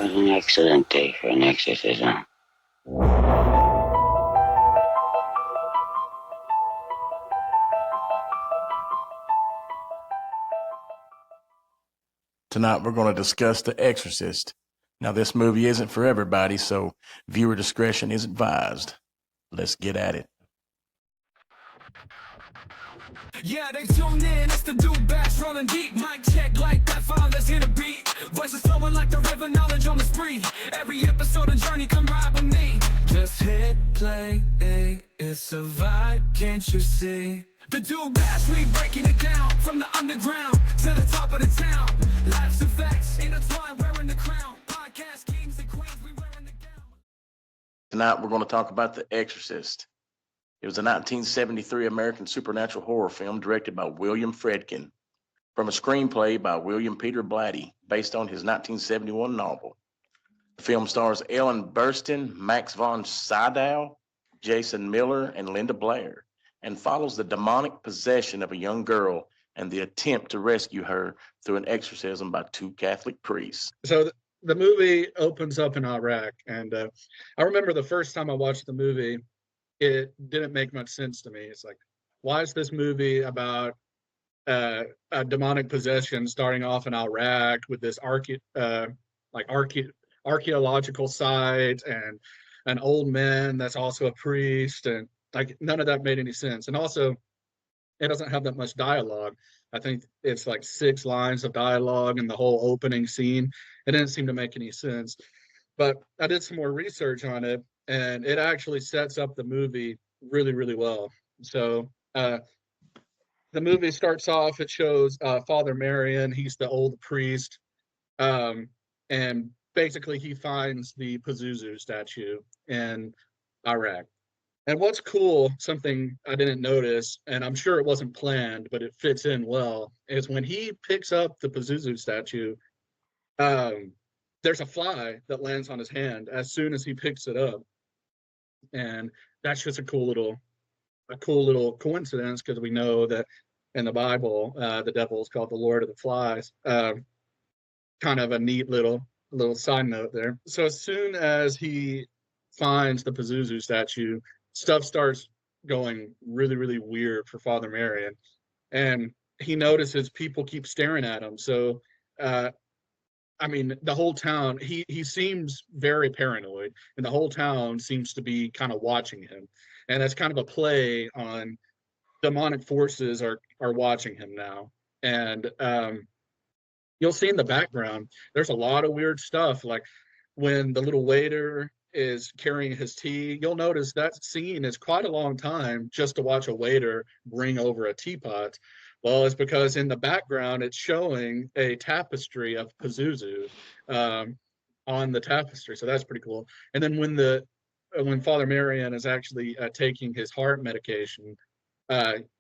was an excellent day for an exorcism. Tonight we're going to discuss The Exorcist. Now this movie isn't for everybody, so viewer discretion is advised. Let's get at it. Yeah, they tune in, it's the Dude Bash rolling deep. Mic check like that, father's in a beat. Voices flowing like the river, knowledge on the spree. Every episode and journey, come ride with me. Just hit play, it's a vibe, can't you see? The Dude Bash, we breaking it down. From the underground to the top of the town. Life's effects, intertwined, wearing the crown. Podcast kings and queens, we wearing the gown. Tonight we're going to talk about The Exorcist. It was a 1973 American supernatural horror film directed by William Friedkin from a screenplay by William Peter Blatty based on his 1971 novel. The film stars Ellen Burstyn, Max von Sydow, Jason Miller, and Linda Blair, and follows the demonic possession of a young girl and the attempt to rescue her through an exorcism by two Catholic priests. So the movie opens up in Iraq, and I remember the first time I watched the movie, it didn't make much sense to me. It's like, why is this movie about a demonic possession starting off in Iraq with this archaeological site and an old man that's also a priest, and like none of that made any sense. And also, it doesn't have that much dialogue. I think it's like 6 lines of dialogue in the whole opening scene. It didn't seem to make any sense. But I did some more research on it, and it actually sets up the movie really, really well. So the movie starts off, it shows Father Marion. He's the old priest, and basically he finds the Pazuzu statue in Iraq. And what's cool, something I didn't notice, and I'm sure it wasn't planned, but it fits in well, is when he picks up the Pazuzu statue, there's a fly that lands on his hand as soon as he picks it up. And that's just a cool little coincidence, because we know that in the Bible, the devil is called the Lord of the Flies. Kind of a neat little side note there. So as soon as he finds the Pazuzu statue, stuff starts going really, really weird for Father Marion. And he notices people keep staring at him. So I mean, the whole town, he seems very paranoid, and the whole town seems to be kind of watching him. And that's kind of a play on demonic forces are watching him now. And you'll see in the background, there's a lot of weird stuff. Like when the little waiter is carrying his tea, you'll notice that scene is quite a long time just to watch a waiter bring over a teapot. Well, it's because in the background, it's showing a tapestry of Pazuzu on the tapestry. So that's pretty cool. And then when Father Marion is actually taking his heart medication,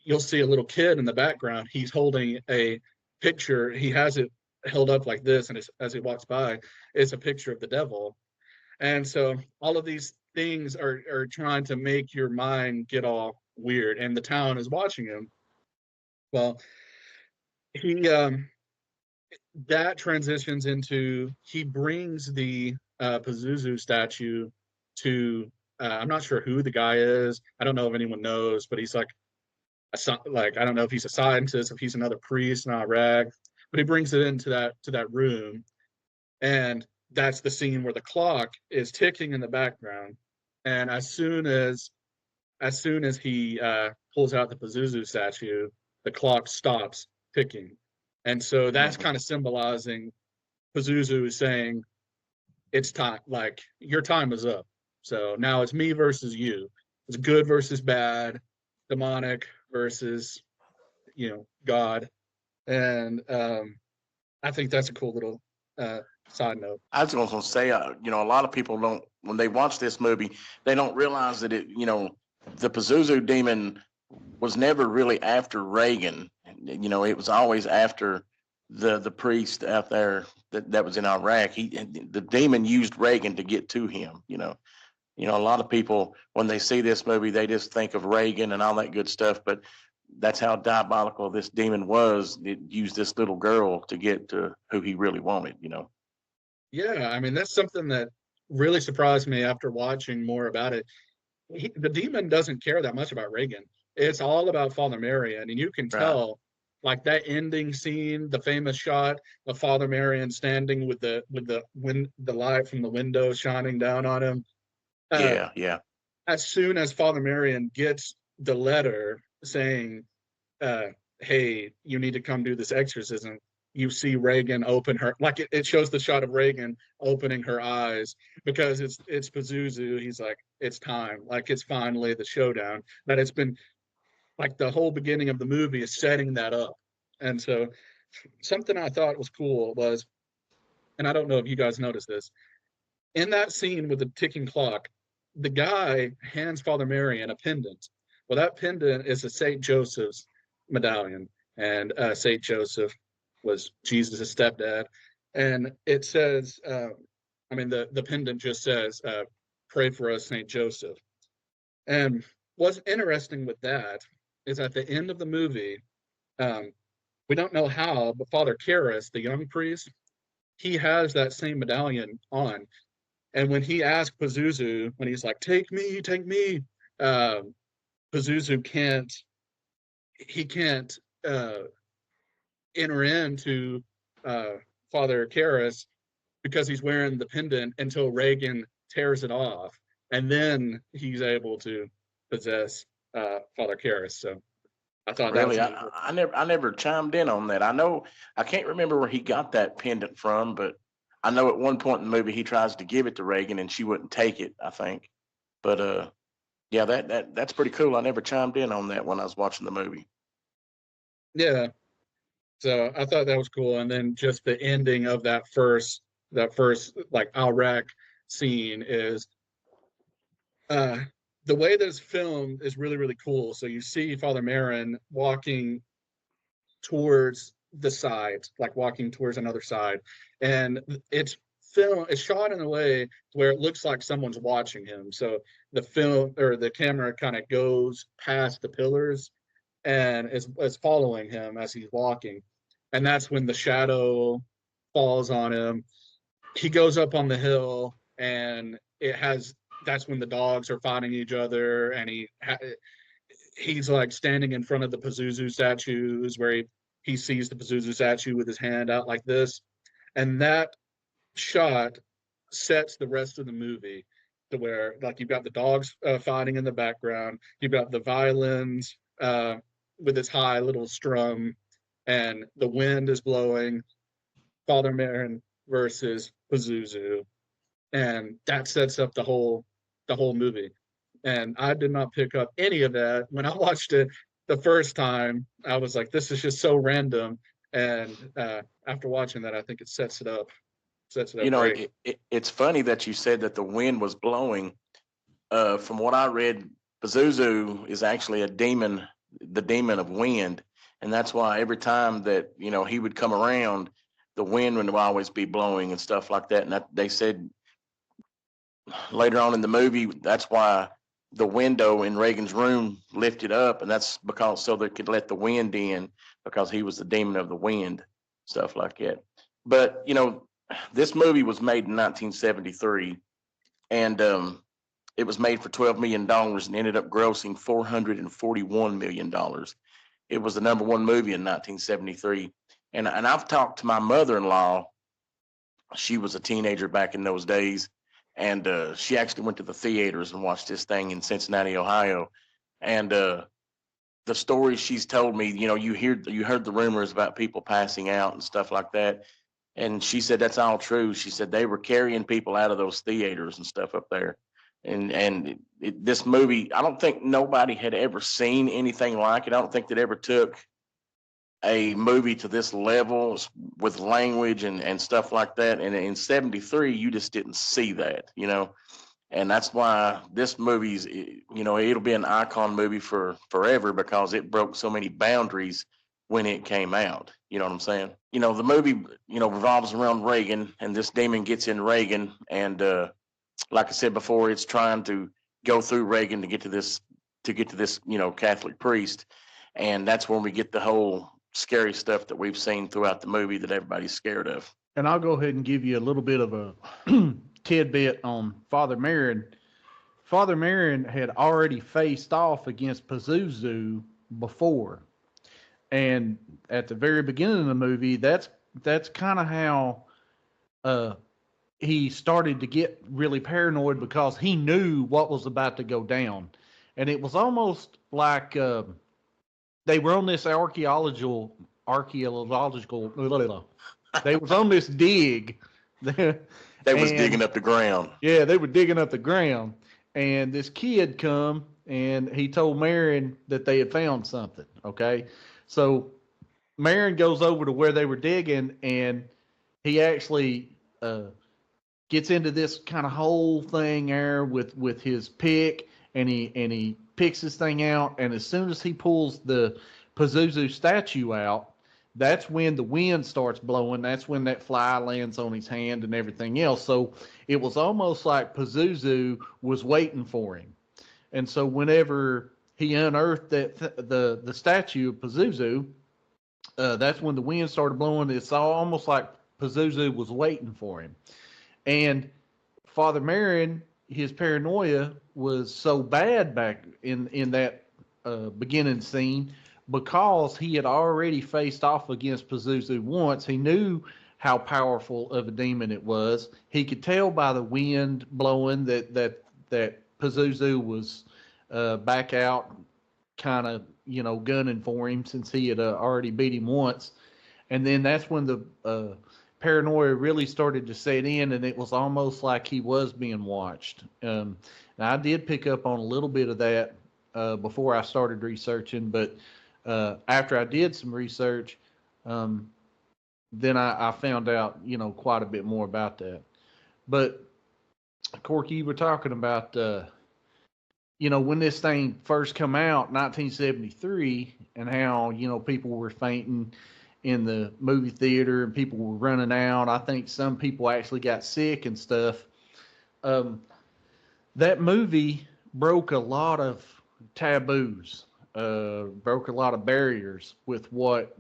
you'll see a little kid in the background. He's holding a picture. He has it held up like this, and as he walks by, it's a picture of the devil. And so all of these things are trying to make your mind get all weird, and the town is watching him. Well, that transitions into, he brings the Pazuzu statue to, I'm not sure who the guy is. I don't know if anyone knows, but he's like I don't know if he's a scientist, if he's another priest in Iraq, but he brings it into that room, and that's the scene where the clock is ticking in the background. And as soon as he pulls out the Pazuzu statue, the clock stops ticking. And so that's kind of symbolizing Pazuzu saying, it's time, like your time is up. So now it's me versus you. It's good versus bad, demonic versus, God. And I think that's a cool little side note. I was going to say, a lot of people don't, when they watch this movie, they don't realize that the Pazuzu demon was never really after Reagan. It was always after the priest out there that was in Iraq. The demon used Reagan to get to him. A lot of people, when they see this movie, they just think of Reagan and all that good stuff. But that's how diabolical this demon was. It used this little girl to get to who he really wanted. Yeah, I mean, that's something that really surprised me after watching more about it. The demon doesn't care that much about Reagan. It's all about Father Marion, and you can Right. tell, like that ending scene, the famous shot of Father Marion standing with the light from the window shining down on him. Uh, Yeah, yeah. as soon as Father Marion gets the letter saying, uh, "Hey, you need to come do this exorcism," you see Reagan open her, like it shows the shot of Reagan opening her eyes because it's Pazuzu. He's like, it's time, like it's finally the showdown. That it's been like the whole beginning of the movie is setting that up. And so something I thought was cool was, and I don't know if you guys noticed this, in that scene with the ticking clock, the guy hands Father Marion a pendant. Well, that pendant is a St. Joseph's medallion, and St. Joseph was Jesus' stepdad. And it says, I mean, the pendant just says, pray for us, St. Joseph. And what's interesting with that is at the end of the movie, um, we don't know how, but Father Karras, the young priest, he has that same medallion on. And when he asked Pazuzu, when he's like, take me, uh, Pazuzu he can't uh, enter into uh, Father Karras because he's wearing the pendant until Reagan tears it off. And then he's able to possess Father Karras. So I thought that was Really, neat. I never chimed in on that. I know I can't remember where he got that pendant from, but I know at one point in the movie he tries to give it to Reagan and she wouldn't take it, I think. But yeah, that's pretty cool. I never chimed in on that when I was watching the movie. Yeah. So I thought that was cool. And then just the ending of that first like Iraq scene is uh the way that it's filmed is really, really cool. So you see Father Marin walking towards the side, like walking towards another side. And it's shot in a way where it looks like someone's watching him. So the film or the camera kind of goes past the pillars and is following him as he's walking. And that's when the shadow falls on him. He goes up on the hill and that's when the dogs are fighting each other, and he's like standing in front of the Pazuzu statues where he sees the Pazuzu statue with his hand out like this. And that shot sets the rest of the movie to where, like, you've got the dogs fighting in the background, you've got the violins with its high little strum, and the wind is blowing, Father Marin versus Pazuzu, and that sets up the whole movie. And I did not pick up any of that when I watched it the first time. I was like, this is just so random. And after watching that, I think it sets it You up know, great. it's funny that you said that the wind was blowing. From what I read, Pazuzu is actually a demon, the demon of wind, and that's why every time that he would come around, the wind would always be blowing and stuff like that. And that they said later on in the movie, that's why the window in Reagan's room lifted up, and that's because so they could let the wind in because he was the demon of the wind, stuff like that. But this movie was made in 1973, and it was made for $12 million and ended up grossing $441 million. It was the number one movie in 1973. And I've talked to my mother-in-law. She was a teenager back in those days, and she actually went to the theaters and watched this thing in Cincinnati, Ohio. And the stories she's told me, you heard the rumors about people passing out and stuff like that. And she said that's all true. She said they were carrying people out of those theaters and stuff up there. And this movie, I don't think nobody had ever seen anything like it. I don't think that ever took a movie to this level with language and stuff like that. And in 73, you just didn't see that, and that's why this movie's, it'll be an icon movie for forever because it broke so many boundaries when it came out. You know what I'm saying? The movie, revolves around Reagan, and this demon gets in Reagan. And like I said before, it's trying to go through Reagan to get to this, Catholic priest. And that's when we get the whole scary stuff that we've seen throughout the movie that everybody's scared of. and I'll go ahead and give you a little bit of a tidbit on Father Merrin. Father Merrin had already faced off against Pazuzu before, and at the very beginning of the movie, that's kind of how he started to get really paranoid because he knew what was about to go down, and it was almost like they were on this archaeological. They was on this dig. They was digging up the ground. Yeah, they were digging up the ground, and this kid come and he told Marion that they had found something. Okay, so Marion goes over to where they were digging, and he actually gets into this kind of whole thing there with his pick, and he picks this thing out, and as soon as he pulls the Pazuzu statue out, that's when the wind starts blowing. That's when that fly lands on his hand and everything else. So it was almost like Pazuzu was waiting for him. And so whenever he unearthed the statue of Pazuzu, that's when the wind started blowing. It's almost like Pazuzu was waiting for him. And Father Merrin, his paranoia was so bad back in that beginning scene, because he had already faced off against Pazuzu once. He knew how powerful of a demon it was. He could tell by the wind blowing that Pazuzu was back out, kind of gunning for him, since he had already beat him once. And then that's when the paranoia really started to set in, and it was almost like he was being watched. Now I did pick up on a little bit of that before I started researching, but after I did some research, then I found out, quite a bit more about that. But Corky, you were talking about, when this thing first come out, 1973, and how, people were fainting in the movie theater and people were running out. I think some people actually got sick and stuff. That movie broke a lot of taboos. Broke a lot of barriers with what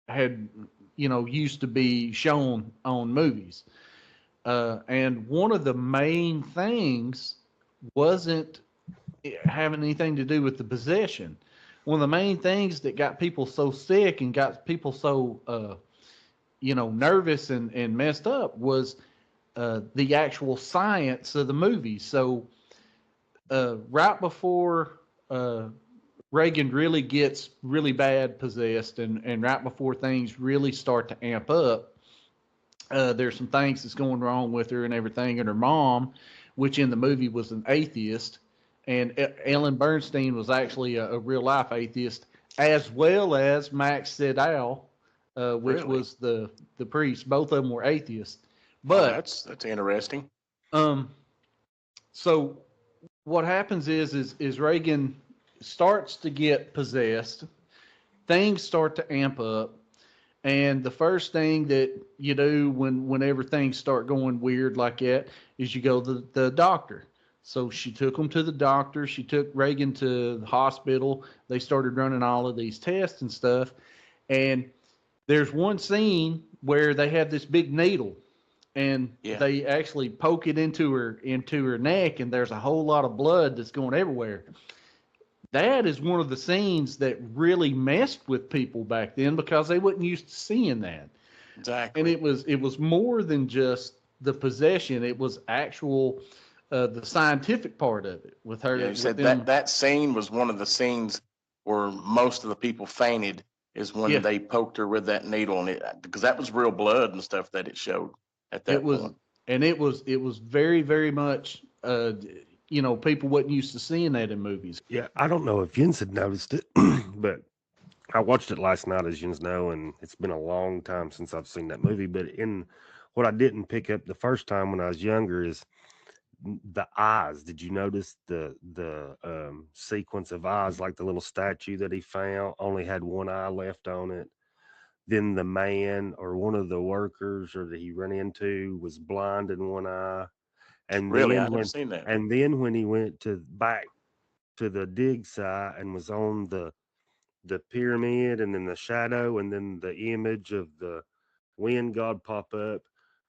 had used to be shown on movies, and one of the main things wasn't having anything to do with the possession. One of the main things that got people so sick and got people so nervous and messed up was the actual science of the movie. So right before Reagan really gets really bad possessed, and right before things really start to amp up, there's some things that's going wrong with her and everything. And her mom, which in the movie was an atheist, and Ellen Burstyn was actually a real life atheist, as well as Max Sydow, which Really? was the priest. Both of them were atheists. But that's interesting. So what happens is Reagan starts to get possessed, things start to amp up, and the first thing that you do whenever things start going weird like that is you go to the doctor. So she took him to the doctor. She took Reagan to the hospital. They started running all of these tests and stuff. And there's one scene where they have this big needle, and they actually poke it into her neck, and there's a whole lot of blood that's going everywhere. That is one of the scenes that really messed with people back then, because they wasn't used to seeing that. Exactly. And it was more than just the possession. It was actual the scientific part of it with her. Yeah, you said that scene was one of the scenes where most of the people fainted, is when they poked her with that needle, and because that was real blood and stuff that it showed at that point. And it was very, very much people wasn't used to seeing that in movies. Yeah, I don't know if Jens had noticed it, but I watched it last night, as Jens know, and it's been a long time since I've seen that movie. But in what I didn't pick up the first time when I was younger is the eyes. Did you notice the sequence of eyes, like the little statue that he found only had one eye left on it? Then the man or one of the workers or that he ran into was blind in one eye. And Really, then I've never seen that. And then when he went back to the dig site and was on the pyramid, and then the shadow, and then the image of the wind god pop up.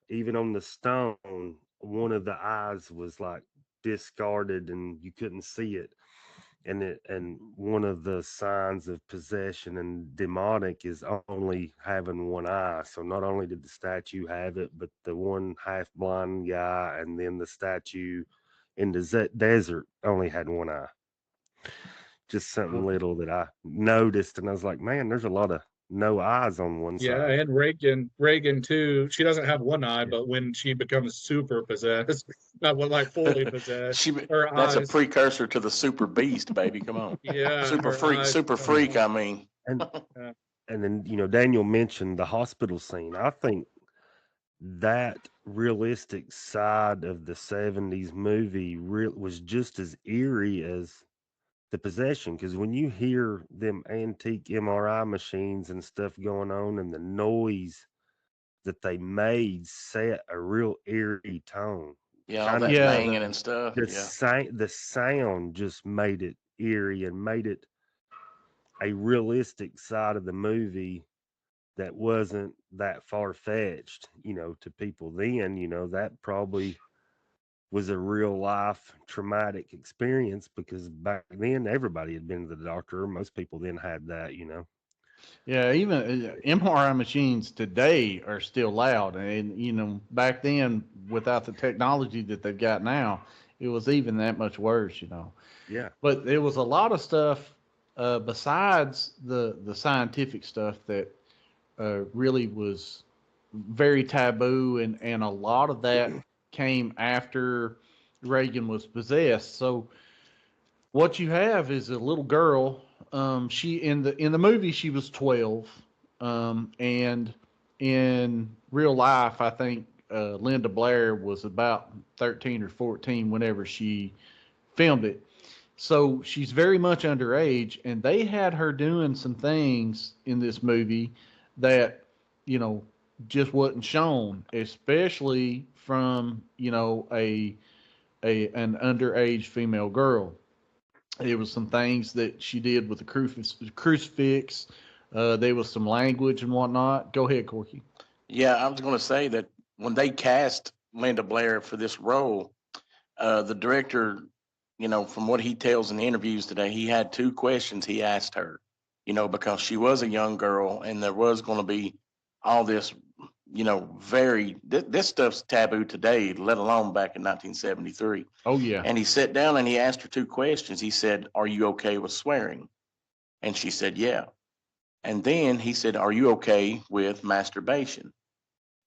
Even on the stone, one of the eyes was like discarded and you couldn't see it. And one of the signs of possession and demonic is only having one eye. So not only did the statue have it, but the one half blind guy and then the statue in the desert only had one eye. Just something little that I noticed, and I was like, man, there's a lot of no eyes on one Yeah, side. and Reagan too. She doesn't have one eye, but when she becomes super possessed, not well, like fully possessed, her That's a eyes, precursor to the super beast, baby. Come on. yeah, Super her freak, eyes super come freak, out. I mean. And Yeah. and then Daniel mentioned the hospital scene. I think that realistic side of the 70s movie was just as eerie as the possession, because when you hear them antique MRI machines and stuff going on and the noise that they made set a real eerie tone. Yeah, all Kind that of Yeah. banging and stuff. the sound just made it eerie and made it a realistic side of the movie that wasn't that far fetched, to people then. That probably was a real life traumatic experience, because back then everybody had been to the doctor. Most people then had that. Yeah, even MRI machines today are still loud, and back then, without the technology that they've got now, it was even that much worse. Yeah. But there was a lot of stuff besides the scientific stuff that really was very taboo, and a lot of that came after Reagan was possessed. So what you have is a little girl. She in the movie she was 12, and in real life I think Linda Blair was about 13 or 14 whenever she filmed it. So she's very much underage, and they had her doing some things in this movie that just wasn't shown, especially from an underage female girl. There was some things that she did with the crucifix. There was some language and whatnot. Go ahead, Corky. Yeah, I was going to say that when they cast Linda Blair for this role, the director, from what he tells in the interviews today, he had two questions he asked her, because she was a young girl and there was going to be all this, this stuff's taboo today, let alone back in 1973. Oh yeah. And he sat down and he asked her two questions. He said, "Are you okay with swearing?" And she said, "Yeah." And then he said, "Are you okay with masturbation?"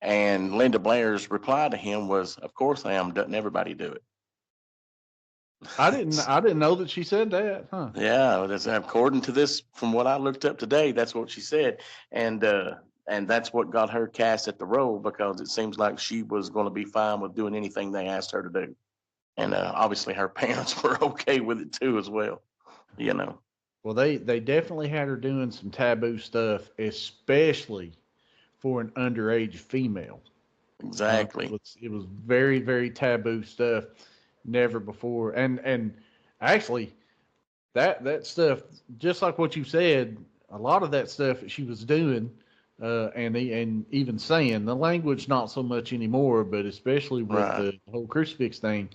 And Linda Blair's reply to him was, "Of course I am. Doesn't everybody do it?" I didn't know that she said that, huh? Yeah, that's according to this, from what I looked up today, that's what she said. And that's what got her cast at the role, because it seems like she was going to be fine with doing anything they asked her to do. And obviously her parents were okay with it too as well, Well, they definitely had her doing some taboo stuff, especially for an underage female. Exactly. It was very, very taboo stuff. Never before. And actually that stuff, just like what you said, a lot of that stuff that she was doing, and even saying, the language not so much anymore, but especially with the whole crucifix thing,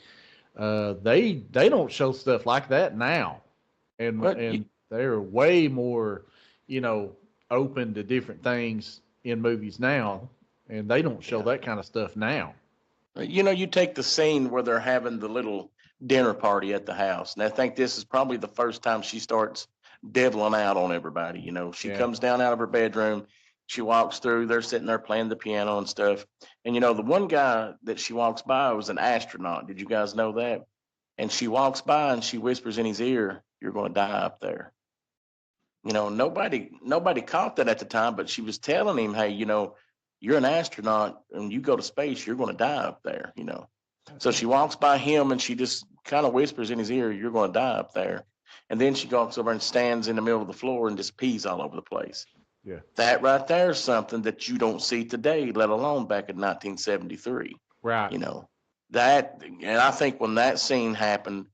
they don't show stuff like that now. And they're way more, open to different things in movies now, and they don't show that kind of stuff now. You take the scene where they're having the little dinner party at the house. And I think this is probably the first time she starts deviling out on everybody. She comes down out of her bedroom. She walks through. They're sitting there playing the piano and stuff. And, the one guy that she walks by was an astronaut. Did you guys know that? And she walks by and she whispers in his ear, "You're going to die up there." Nobody caught that at the time, but she was telling him, "Hey, you're an astronaut and you go to space, you're going to die up there." So she walks by him and she just kind of whispers in his ear, "You're going to die up there." And then she walks over and stands in the middle of the floor and just pees all over the place. Yeah. That right there is something that you don't see today, let alone back in 1973. Right. And I think when that scene happened,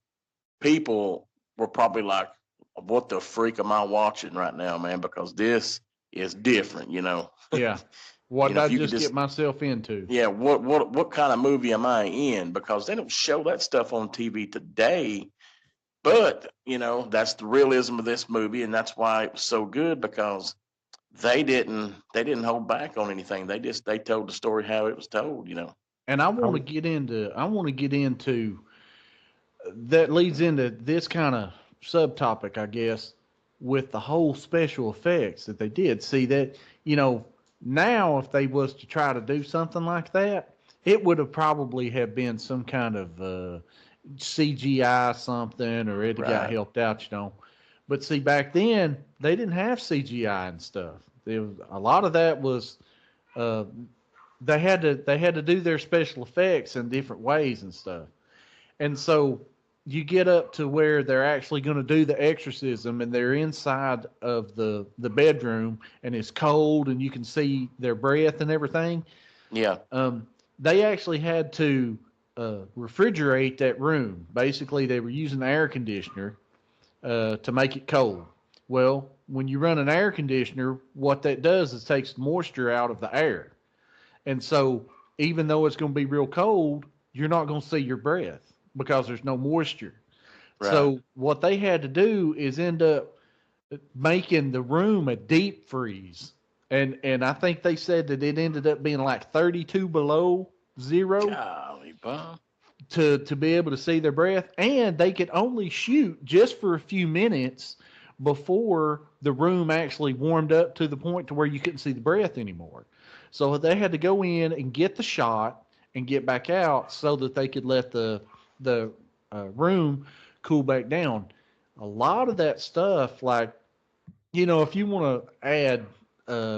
people were probably like, "What the freak am I watching right now, man?" Because this is different, Yeah. What You did know, I if you could just get just, myself into? yeah, what kind of movie am I in? Because they don't show that stuff on TV today. But, you know, that's the realism of this movie, and that's why it was so good, because they didn't hold back on anything. They told the story how it was told, you know. And I want to I- get into that leads into this kind of subtopic, I guess, with the whole special effects that they did. See that, you know, now if they was to try to do something like that, it would have probably have been some kind of CGI something, or it got Right. helped out, you know. But see, back then they didn't have CGI and stuff. There was a lot of that was uh, they had to do their special effects in different ways and stuff. And so you get up to where they're actually going to do the exorcism, and they're inside of the bedroom, and it's cold and you can see their breath and everything. Yeah. They actually had to refrigerate that room. Basically, they were using air conditioner to make it cold. Well, when you run an air conditioner, what that does is takes moisture out of the air. And so, even though it's going to be real cold, you're not going to see your breath because there's no moisture. Right. So, what they had to do is end up making the room a deep freeze. And I think they said that it ended up being like 32 below zero Golly, Bob. to be able to see their breath, and they could only shoot just for a few minutes before the room actually warmed up to the point to where you couldn't see the breath anymore. So they had to go in and get the shot and get back out so that they could let the room cool back down. A lot of that stuff, like, you know, if you want to add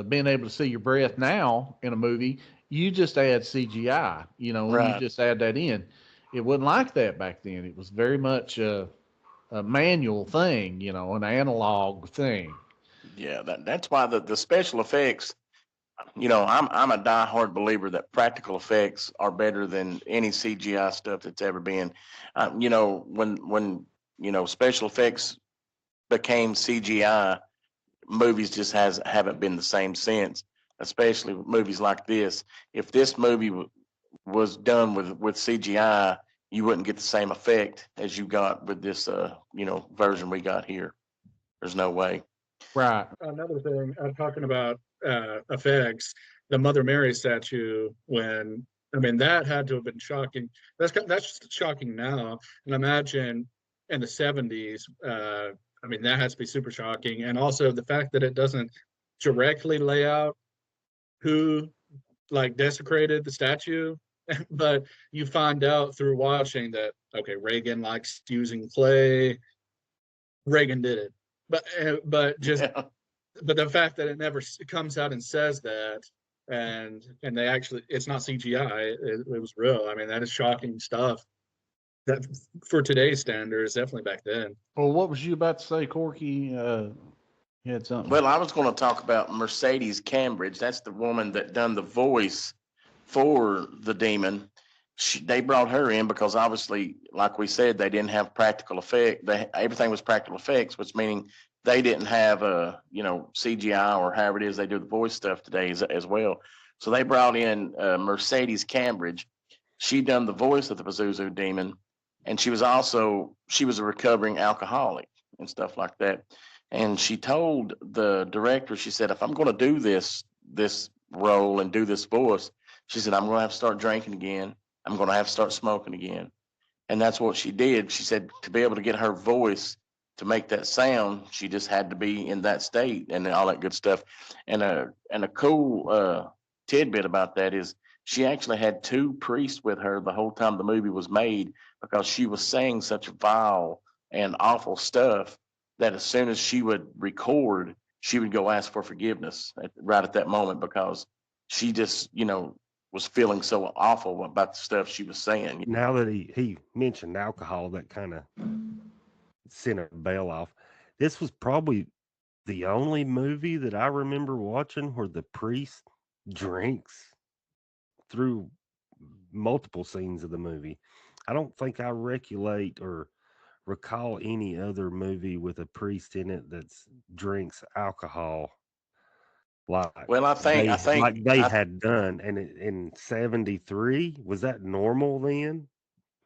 being able to see your breath now in a movie, you just add CGI, you know, and you Right. just add that in. It wasn't like that back then. It was very much a manual thing, you know, an analog thing. Yeah, that's why the special effects, you know, I'm a diehard believer that practical effects are better than any CGI stuff that's ever been. You know, when you know, special effects became CGI, movies just haven't been the same since. Especially with movies like this. If this movie was done with CGI, you wouldn't get the same effect as you got with this you know, version we got here. There's no way. Right. Another thing, I'm talking about effects, the Mother Mary statue, when I mean that had to have been shocking. That's shocking now, and imagine in the 70s. I mean that has to be super shocking, and also the fact that it doesn't directly lay out who like desecrated the statue, but you find out through watching that okay, Reagan likes using clay. Reagan did it, but just Yeah. but the fact that it never comes out and says that, and they actually it's not CGI, it was real. I mean that is shocking stuff that for today's standards, definitely back then. Well, what was you about to say, Corky? You had something. Well, I was going to talk about Mercedes Cambridge. That's the woman that done the voice for the demon. They brought her in because obviously, like we said, they didn't have practical effect. Everything was practical effects, which meaning they didn't have you know, CGI or however it is they do the voice stuff today as well. So they brought in Mercedes Cambridge. She done the voice of the Pazuzu demon, and she was a recovering alcoholic and stuff like that. And she told the director, she said, if I'm going to do this role and do this voice, she said, I'm going to have to start drinking again. I'm going to have to start smoking again. And that's what she did. She said to be able to get her voice to make that sound, she just had to be in that state and all that good stuff. And a cool tidbit about that is she actually had two priests with her the whole time the movie was made, because she was saying such vile and awful stuff that as soon as she would record, she would go ask for forgiveness right at that moment, because she just, you know, was feeling so awful about the stuff she was saying. Now that he mentioned alcohol, that kind of sent a bell off. This was probably the only movie that I remember watching where the priest drinks through multiple scenes of the movie. I don't think I regulate or recall any other movie with a priest in it that drinks alcohol like Well, I think they had done, and in '73 was that normal then,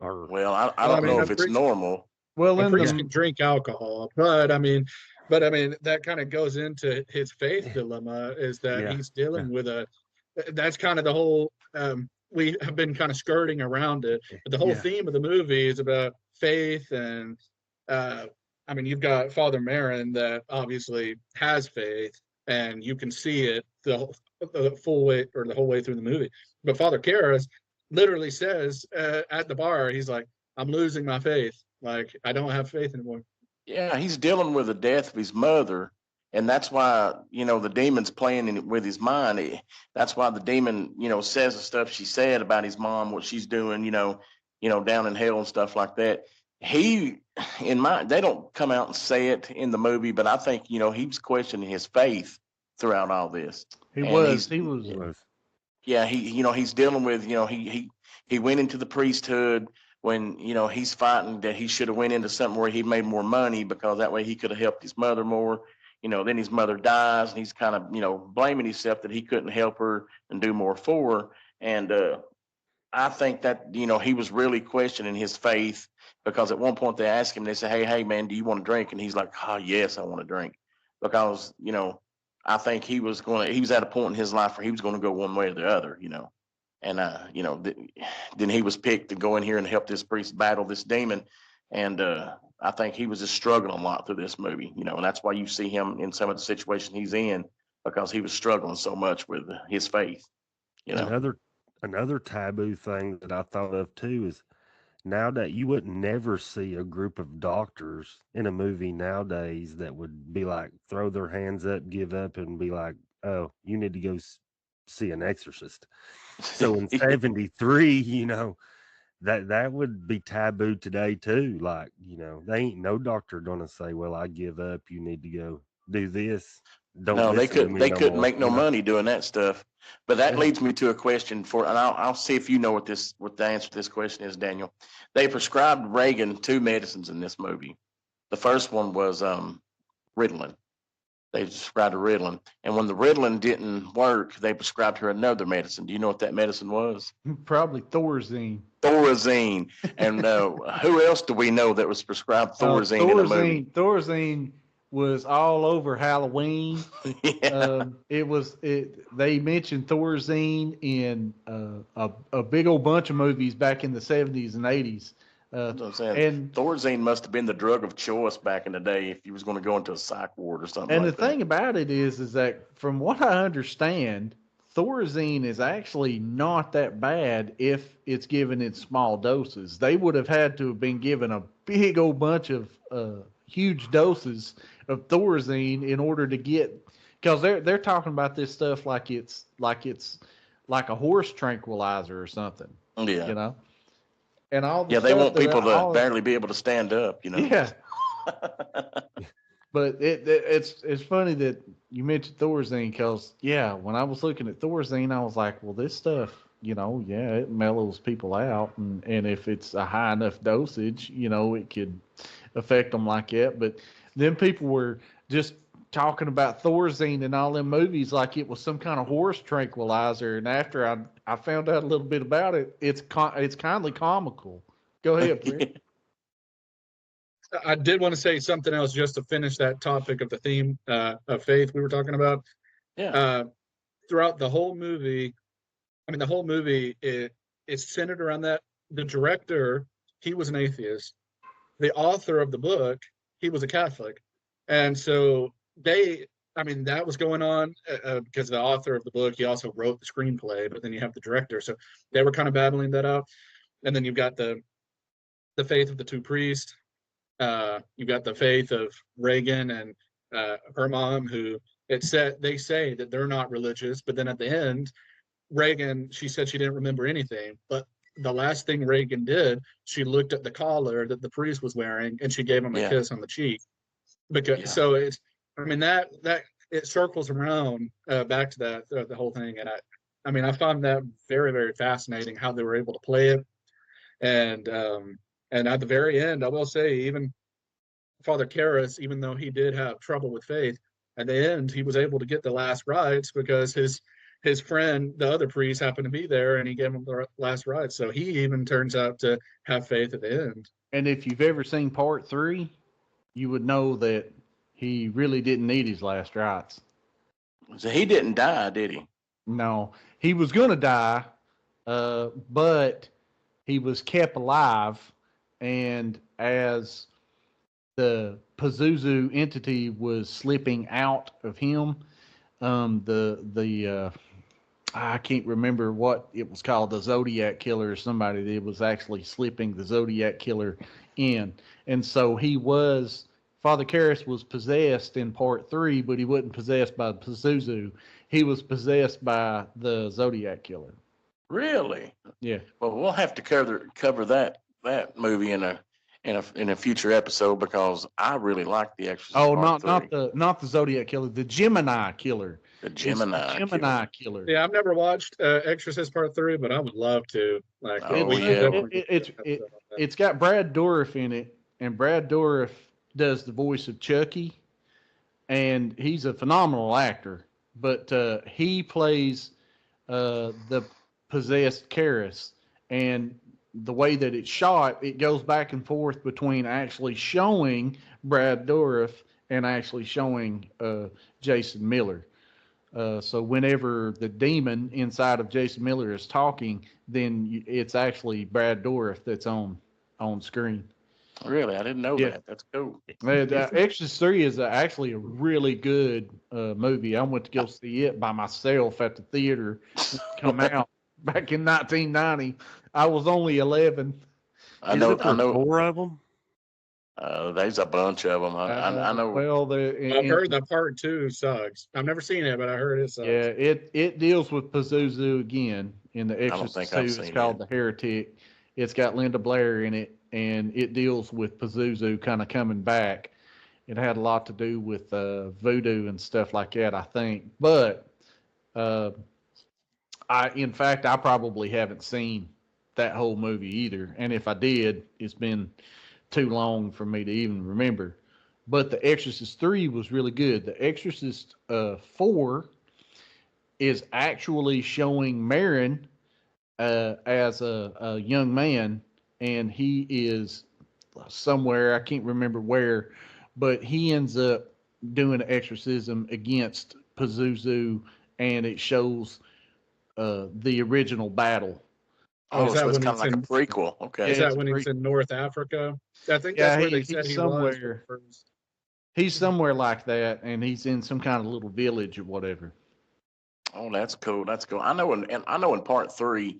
or well, I Well, I don't mean, know a if it's priest, normal. Well, a in priest the can drink alcohol, but I mean, that kind of goes into his faith dilemma, is that yeah, he's yeah, dealing with a. That's kind of the whole. We have been kind of skirting around it, but the whole yeah, theme of the movie is about faith and. Uh, I mean, you've got Father Marin that obviously has faith, and you can see it the full way or the whole way through the movie. But Father Karras literally says at the bar, he's like, "I'm losing my faith. Like, I don't have faith anymore." Yeah, he's dealing with the death of his mother, and that's why the demon's playing with his mind. That's why the demon says the stuff she said about his mom, what she's doing, down in hell and stuff like that. He, they don't come out and say it in the movie, but I think he's questioning his faith throughout all this, he and was he's he was it was. yeah, he's dealing with he went into the priesthood when he's fighting that he should have went into something where he made more money because that way he could have helped his mother more. Then his mother dies and he's kind of blaming himself that he couldn't help her and do more for her. And I think that he was really questioning his faith, because at one point they asked him, they said, hey man, do you want to drink? And he's like, oh yes, I want to drink, because I think he was at a point in his life where he was going to go one way or the other, and then he was picked to go in here and help this priest battle this demon. And I think he was just struggling a lot through this movie, and that's why you see him in some of the situations he's in, because he was struggling so much with his faith. Another taboo thing that I thought of too is, now that you would never see a group of doctors in a movie nowadays that would be like, throw their hands up, give up, and be like, oh, you need to go see an exorcist. So in '73, that would be taboo today too. Like, they ain't no doctor gonna say, well, I give up, you need to go do this. Don't No, listen to me they no couldn't more. make no money doing that stuff. But that Yeah. leads me to a question and I'll see if you know what the answer to this question is, Daniel. They prescribed Reagan 2 medicines in this movie. The first one was Ritalin. They prescribed her Ritalin, and when the Ritalin didn't work, they prescribed her another medicine. Do you know what that medicine was? probably Thorazine. Thorazine. And who else do we know that was prescribed Thorazine in a movie? Thorazine was all over Halloween. Yeah. They mentioned Thorazine in a big old bunch of movies back in the 70s and 80s. That's what I'm saying. And Thorazine must have been the drug of choice back in the day if you was going to go into a psych ward or something and like the thing about it is that from what I understand, Thorazine is actually not that bad if it's given in small doses. They would have had to have been given a big old bunch of huge doses of Thorazine in order to get, because they're talking about this stuff like it's like a horse tranquilizer or something. Yeah. And all the Yeah, they stuff want that people to all- barely be able to stand up, Yeah. But it's funny that you mentioned Thorazine, because when I was looking at Thorazine, I was like, well, this stuff, it mellows people out, and if it's a high enough dosage, it could affect them like that. But then people were just talking about Thorazine in all them movies like it was some kind of horse tranquilizer, and after I found out a little bit about it, it's kindly comical. Go ahead, Brent. I did want to say something else just to finish that topic of the theme of faith we were talking about. Yeah. Throughout the whole movie, the whole movie is centered around that. The director, he was an atheist. The author of the book, he was a Catholic. And so that was going on because the author of the book, he also wrote the screenplay, but then you have the director. So they were kind of battling that out. And then you've got the faith of the 2 priests. You've got the faith of Reagan and her mom, who they say that they're not religious, but then at the end, Reagan, she said she didn't remember anything, but the last thing Reagan did, she looked at the collar that the priest was wearing and she gave him a kiss on the cheek. So it's, that it circles around back to that the whole thing, and I found that very, very fascinating how they were able to play it, and at the very end, I will say, even Father Karras, even though he did have trouble with faith, at the end, he was able to get the last rites because his friend, the other priest, happened to be there, and he gave him the last rites. So he even turns out to have faith at the end. And if you've ever seen part 3, you would know that he really didn't need his last rites. So he didn't die, did he? No, he was going to die, but he was kept alive. And as the Pazuzu entity was slipping out of him, I can't remember what it was called, the Zodiac Killer or somebody that was actually slipping the Zodiac Killer in. And so Father Karras was possessed in part 3, but he wasn't possessed by Pazuzu. He was possessed by the Zodiac Killer. Really? Yeah. Well, we'll have to cover that movie in a future episode because I really like The Exorcist. Oh, Part 3. not the Zodiac Killer, the Gemini Killer. The Gemini Killer. Yeah, I've never watched Exorcist Part 3, but I would love to. Like, it's got Brad Dourif in it, and Brad Dourif does the voice of Chucky, and he's a phenomenal actor. But he plays the possessed Karras, and the way that it's shot, it goes back and forth between actually showing Brad Dourif and actually showing Jason Miller. So whenever the demon inside of Jason Miller is talking, then it's actually Brad Dourif that's on screen. Really? I didn't know that. That's cool. Exorcist 3 is actually a really good movie. I went to go see it by myself at the theater. Come out back in 1990. I was only 11. I know. 4 of them? There's a bunch of them. I know. Well, I've heard that part 2 sucks. I've never seen it, but I heard it sucks. Yeah, it deals with Pazuzu again in the Exorcist 2. It's called The Heretic. It's got Linda Blair in it, and it deals with Pazuzu kind of coming back. It had a lot to do with voodoo and stuff like that, I think. But in fact, I probably haven't seen that whole movie either. And if I did, it's been too long for me to even remember. But The Exorcist 3 was really good. The Exorcist 4 is actually showing Marin as a young man, and he is somewhere, I can't remember where, but he ends up doing an exorcism against Pazuzu, and it shows the original battle. Oh, so it's kind of like a prequel. Okay. Is that when he's in North Africa? I think that's where they said he was first. He's somewhere like that, and he's in some kind of little village or whatever. Oh, that's cool. That's cool. I know in part 3,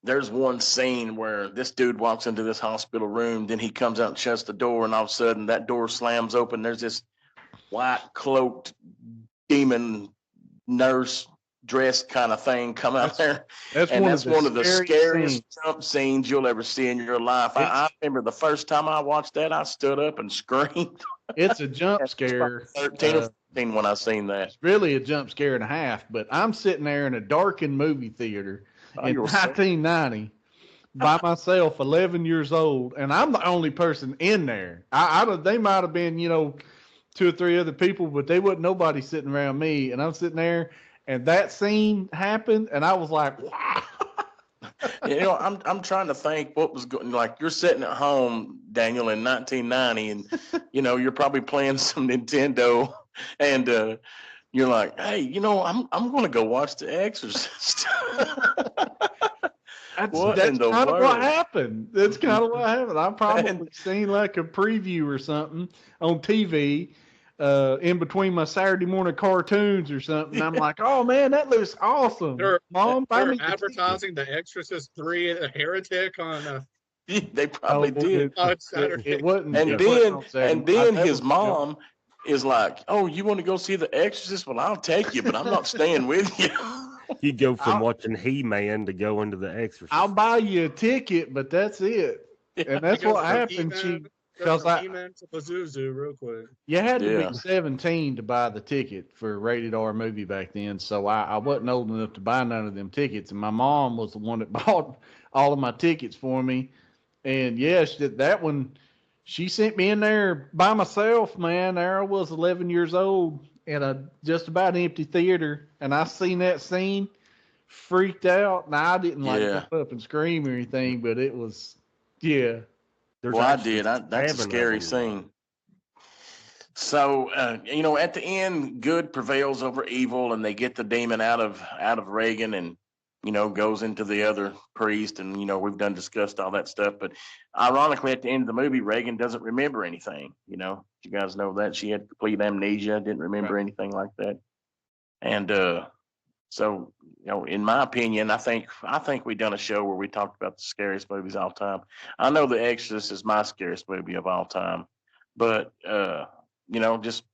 there's one scene where this dude walks into this hospital room, then he comes out and shuts the door, and all of a sudden that door slams open. There's this white cloaked demon nurse dress kind of thing come out there. That's one of the scariest jump scenes you'll ever see in your life. I remember the first time I watched that, I stood up and screamed. It's a jump scare. 13 or 14 when I seen that. It's really a jump scare and a half, but I'm sitting there in a darkened movie theater in 1990 by myself, 11 years old, and I'm the only person in there. They might have been, 2 or 3 other people, but they wasn't nobody sitting around me, and I'm sitting there. And that scene happened, and I was like, wow. I'm trying to think what was going. Like, you're sitting at home, Daniel, in 1990, and you're probably playing some Nintendo, and you're like, hey, I'm going to go watch The Exorcist. That's kind of what happened. That's kind of what happened. I probably seen like a preview or something on TV. In between my Saturday morning cartoons or something. I'm like, oh man, that looks awesome. Mom, they're advertising The Exorcist 3, The Heretic on. They probably did. It wasn't. And then his mom is like, oh, you want to go see The Exorcist? Well, I'll take you, but I'm not staying with you. You go from watching He-Man to go into The Exorcist. I'll buy you a ticket, but that's it. And that's what happened. Because to Pazuzu real quick. You had to be 17 to buy the ticket for a rated R movie back then. So I wasn't old enough to buy none of them tickets. And my mom was the one that bought all of my tickets for me. And yes, that one, she sent me in there by myself, man. There I was 11 years old. in a just about empty theater, and I seen that scene, freaked out. Now I didn't like Yeah. jump up and scream or anything, but it was, yeah. There's Well, I actually did. That's a 7 of scary them. scene. So, at the end, good prevails over evil, and they get the demon out of Reagan, and goes into the other priest, and we've discussed all that stuff. But ironically, at the end of the movie, Reagan doesn't remember anything. You guys know that she had complete amnesia, didn't remember Right. anything like that. And so, in my opinion, I think we've done a show where we talked about the scariest movies of all time. I know The Exorcist is my scariest movie of all time, but just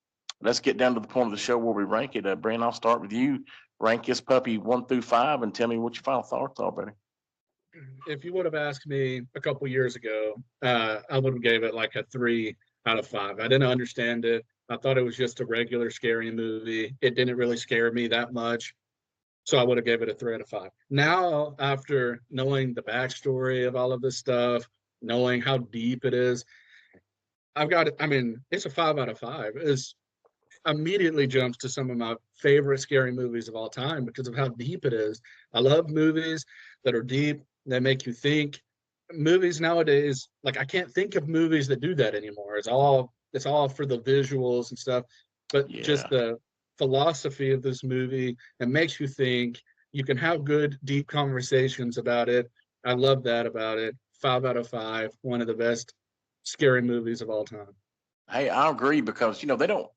let's get down to the point of the show where we rank it. Brent, I'll start with you. Rank this puppy 1 through 5, and tell me what your final thoughts are, buddy. If you would have asked me a couple years ago, I would have gave it like a 3 out of 5. I didn't understand it. I thought it was just a regular scary movie. It didn't really scare me that much. So I would have gave it a 3 out of 5. Now, after knowing the backstory of all of this stuff, knowing how deep it is, it's a 5 out of 5. It's immediately jumps to some of my favorite scary movies of all time because of how deep it is. I love movies that are deep, that make you think. Movies nowadays, like I can't think of movies that do that anymore. It's all for the visuals and stuff. But just the philosophy of this movie, it makes you think. You can have good, deep conversations about it. I love that about it. 5 out of 5, one of the best scary movies of all time. Hey, I agree, because they don't.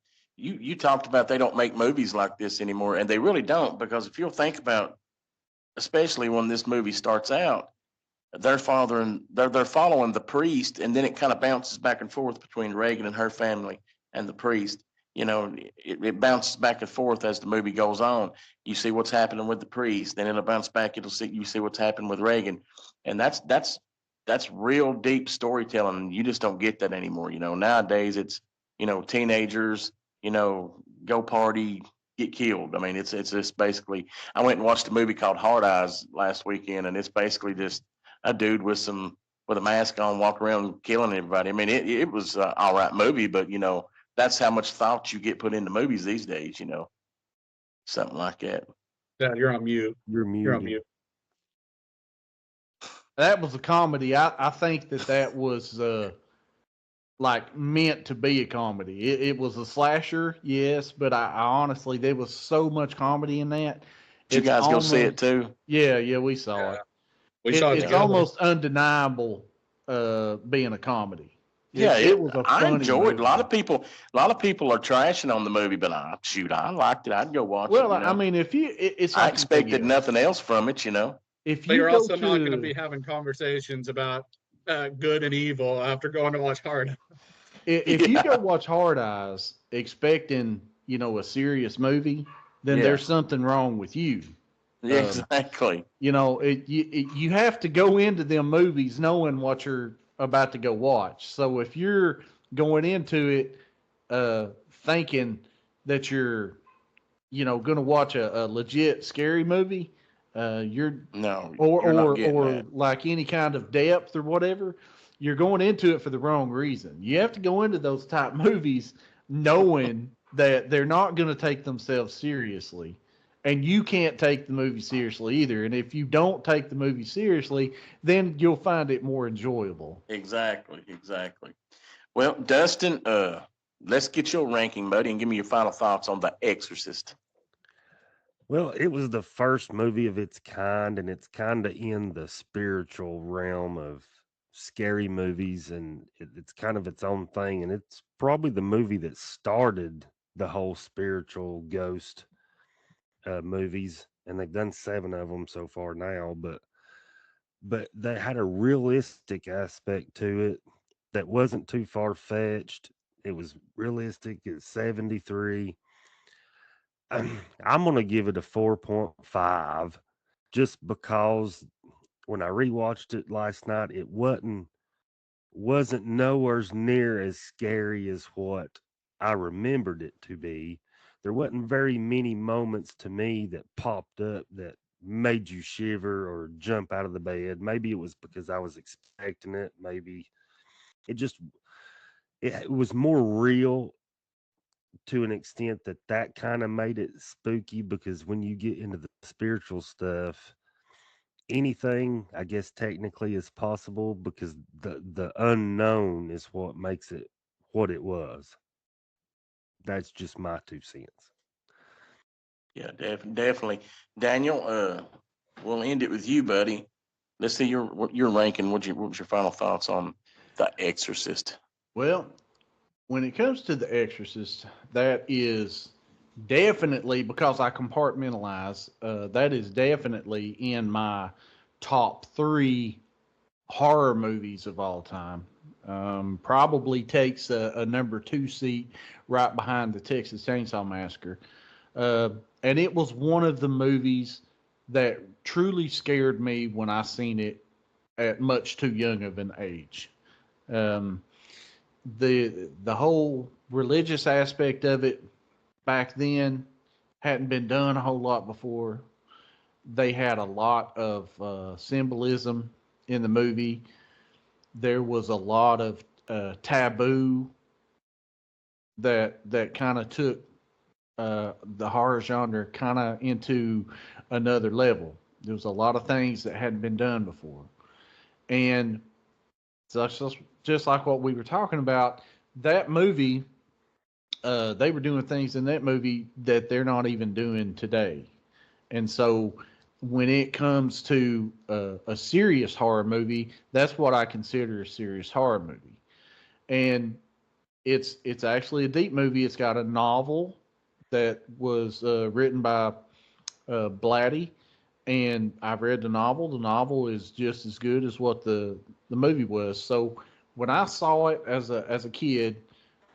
You talked about they don't make movies like this anymore, and they really don't, because if you'll think about, especially when this movie starts out, they're following the priest, and then it kind of bounces back and forth between Reagan and her family and the priest. It bounces back and forth as the movie goes on. You see what's happening with the priest, then it'll bounce back. You see what's happening with Reagan, and that's real deep storytelling. You just don't get that anymore. Nowadays it's teenagers, go party, get killed. I mean, it's just basically. I went and watched a movie called Hard Eyes last weekend, and it's basically just a dude with a mask on, walking around killing everybody. I mean, it was an all right movie, but that's how much thought you get put into movies these days. Something like that. Dad, you're on mute. You're You're on muted. mute. That was a comedy. I think that was like meant to be a comedy. It was a slasher, yes, but I honestly, there was so much comedy in that. Did you guys go see it too? Yeah, we saw Yeah. it. We saw it It's together. almost undeniable being a comedy. Yeah, It was a I funny enjoyed it. movie. A lot of people are trashing on the movie, but I liked it. I'd go watch it. Well, I mean, if you, it's I like expected nothing else from it. If But you you're go also not going to to, be having conversations about good and evil after going to watch Hard. if you Yeah. go watch Hard Eyes expecting, a serious movie, then Yeah. there's something wrong with you. Yeah, exactly. You have to go into them movies knowing what you're about to go watch. So if you're going into it thinking that you're, going to watch a legit scary movie, you're No, or you're not or getting or that. like any kind of depth or whatever, you're going into it for the wrong reason. You have to go into those type movies knowing that they're not going to take themselves seriously, and you can't take the movie seriously either. And if you don't take the movie seriously, then you'll find it more enjoyable. Exactly. Well, Dustin, let's get your ranking, buddy, and give me your final thoughts on The Exorcist. Well, it was the first movie of its kind, and it's kind of in the spiritual realm of scary movies, and it's kind of its own thing. And it's probably the movie that started the whole spiritual ghost movies, and they've done 7 of them so far now. But they had a realistic aspect to it that wasn't too far fetched. It was realistic. It's 73. I'm going to give it a 4.5 just because when I rewatched it last night, it wasn't nowhere near as scary as what I remembered it to be. There wasn't very many moments to me that popped up that made you shiver or jump out of the bed. Maybe it was because I was expecting it. Maybe it was more real to an extent that kind of made it spooky, because when you get into the spiritual stuff, anything I guess technically is possible, because the unknown is what makes it what it was. That's just my 2 cents. Yeah, definitely. Daniel, we'll end it with you, buddy. Let's see your ranking. What was your final thoughts on The Exorcist? Well, when it comes to The Exorcist, that is definitely, because I compartmentalize, that is definitely in my top 3 horror movies of all time. Probably takes a number 2 seat right behind the Texas Chainsaw Massacre. And it was one of the movies that truly scared me when I seen it at much too young of an age. The whole religious aspect of it back then hadn't been done a whole lot before. They had a lot of symbolism in the movie. There was a lot of taboo that kind of took the horror genre kind of into another level. There was a lot of things that hadn't been done before. And just like what we were talking about, that movie, they were doing things in that movie that they're not even doing today. And so when it comes to a serious horror movie, that's what I consider a serious horror movie. And it's actually a deep movie. It's got a novel that was written by Blatty, and I've read the novel. The novel is just as good as what the movie was. So when I saw it as a kid,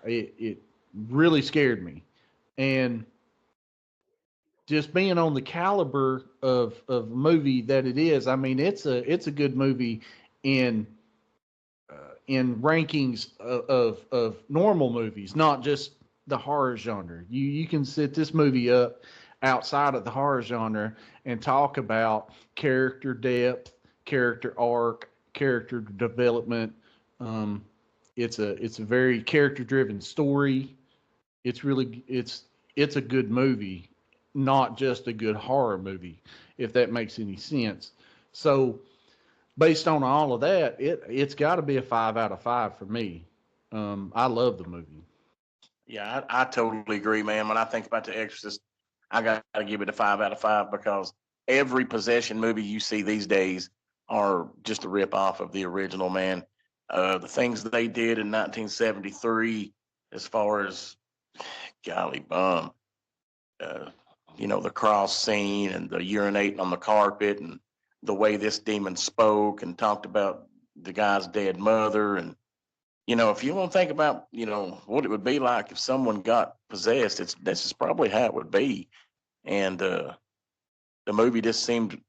it really scared me. And just being on the caliber of movie that it is, I mean, it's a good movie in rankings of normal movies, not just the horror genre. You can set this movie up outside of the horror genre and talk about character depth, character arc, character development. It's a very character driven story. It's a good movie, not just a good horror movie, if that makes any sense. So based on all of that, it's got to be a 5 out of 5 for me. I love the movie. Yeah, I totally agree, man. When I think about The Exorcist, I got to give it a 5 out of 5, because every possession movie you see these days are just a rip off of the original, man. The things that they did in 1973, as far as, golly bum, the cross scene and the urinating on the carpet, and the way this demon spoke and talked about the guy's dead mother. And if you want to think about, what it would be like if someone got possessed, this is probably how it would be. And the movie just seemed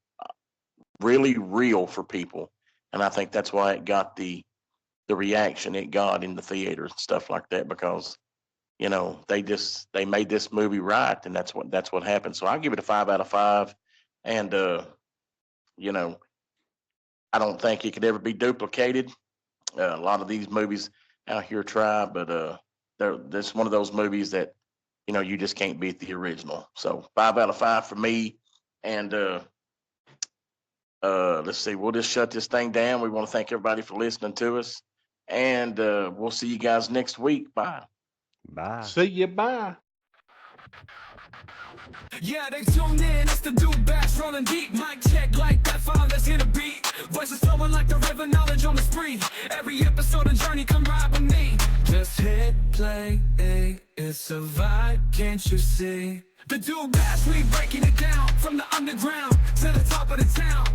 really real for people. And I think that's why it got the reaction it got in the theaters and stuff like that, because, they made this movie right. And that's what happened. So I give it a 5 out of 5. And, I don't think it could ever be duplicated. A lot of these movies out here try, but there's one of those movies that you just can't beat the original. So 5 out of 5 for me. And let's see, we'll just shut this thing down. We want to thank everybody for listening to us, and we'll see you guys next week. Bye. Bye. See you. Bye. Yeah, they tune in, it's the Dude Bash rolling deep. Mic check like that file that's in a beat. Voices flowing like the river, knowledge on the spree. Every episode of Journey, come ride with me. Just hit play, it's a vibe, can't you see? The Dude Bash, we breaking it down. From the underground to the top of the town.